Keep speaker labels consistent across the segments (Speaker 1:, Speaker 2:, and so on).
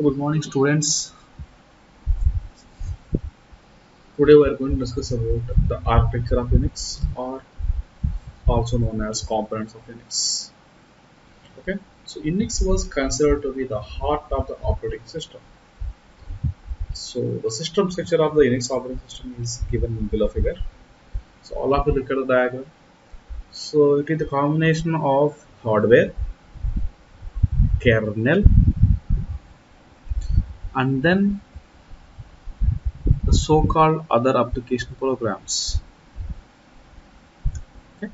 Speaker 1: Good morning, students. Today we are going to discuss about the architecture of Unix, or also known as components of Unix. Okay, so Unix was considered to be the heart of the operating system. So the system structure of the Unix operating system is given in below figure. So all of you look at the diagram. So it is the combination of hardware, kernel, and then the so-called other application programs. Okay,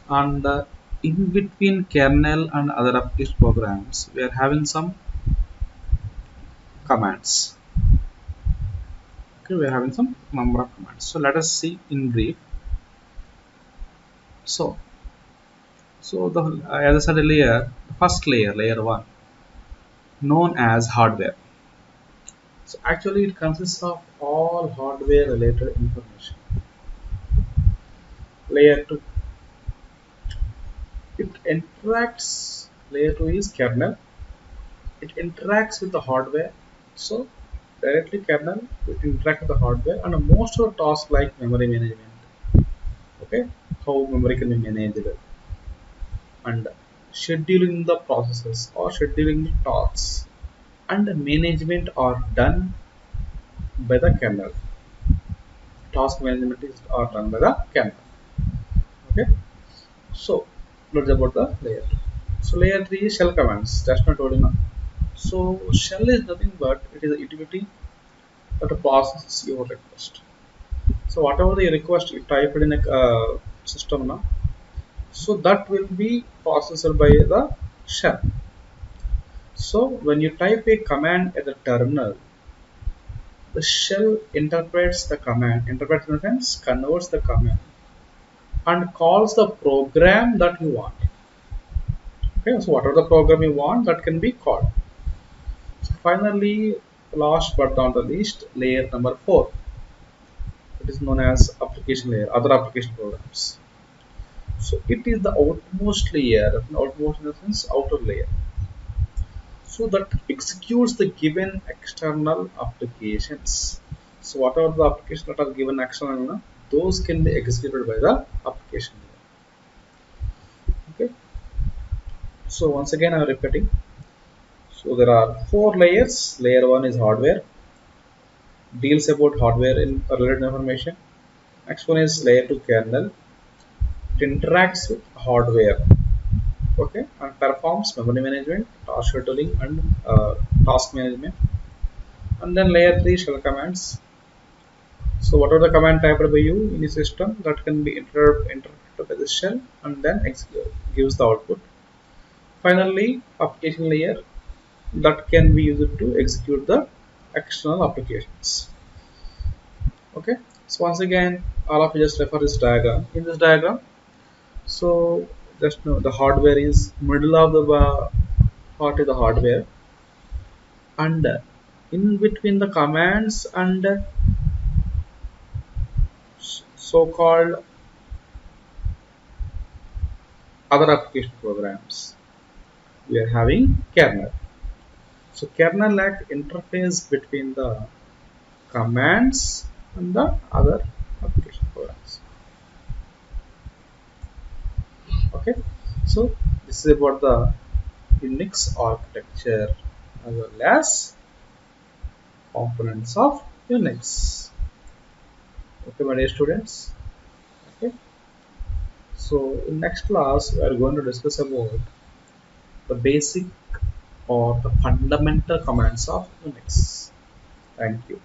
Speaker 1: and in between kernel and other application programs we are having some commands. Okay, we are having some number of commands, so let us see in brief. So the as I said earlier, the first layer 1, known as hardware. So actually it consists of all hardware related information. Layer 2, it interacts. Layer 2 is kernel. It interacts with the hardware. So directly kernel will interact with the hardware, and most of the tasks like memory management, okay, how memory can be managed, and scheduling the processes or scheduling the tasks and management are done by the kernel. Task management is are done by the kernel. Okay, so let's about the layer 2. So layer 3 is shell commands. That's not told enough. So shell is nothing but it is a utility that processes your request. So whatever the request you type it in a system now, so that will be processed by the shell. So when you type a command at the terminal, the shell interprets the command, interprets in the sense converts the command and calls the program that you want. Okay, so whatever the program you want, that can be called. So finally, last but not the least, layer number 4. It is known as application layer, other application programs. So it is the outmost layer, outmost in the sense outer layer. So that executes the given external applications. So whatever the applications that are given external, those can be executed by the application layer. Okay. So once again, I'm repeating. So there are 4 layers. Layer 1 is hardware, deals about hardware in related information. Next one is layer 2 kernel. It interacts with hardware, okay, and performs memory management, task scheduling, and task management. And then layer 3 shell commands. So whatever the command typed by you in the system, that can be interpreted by the shell and then gives the output. Finally, application layer, that can be used to execute the external applications. Okay. So once again, all of you just refer this diagram. In this diagram, so just know the hardware is middle of the part is the hardware, and in between the commands and so-called other application programs, we are having kernel. So kernel like interface between the commands and the other application programs. Okay, so this is about the Unix architecture as well as components of Unix. Okay, my dear students. Okay, so in next class we are going to discuss about the basic or the fundamental commands of Unix. Thank you.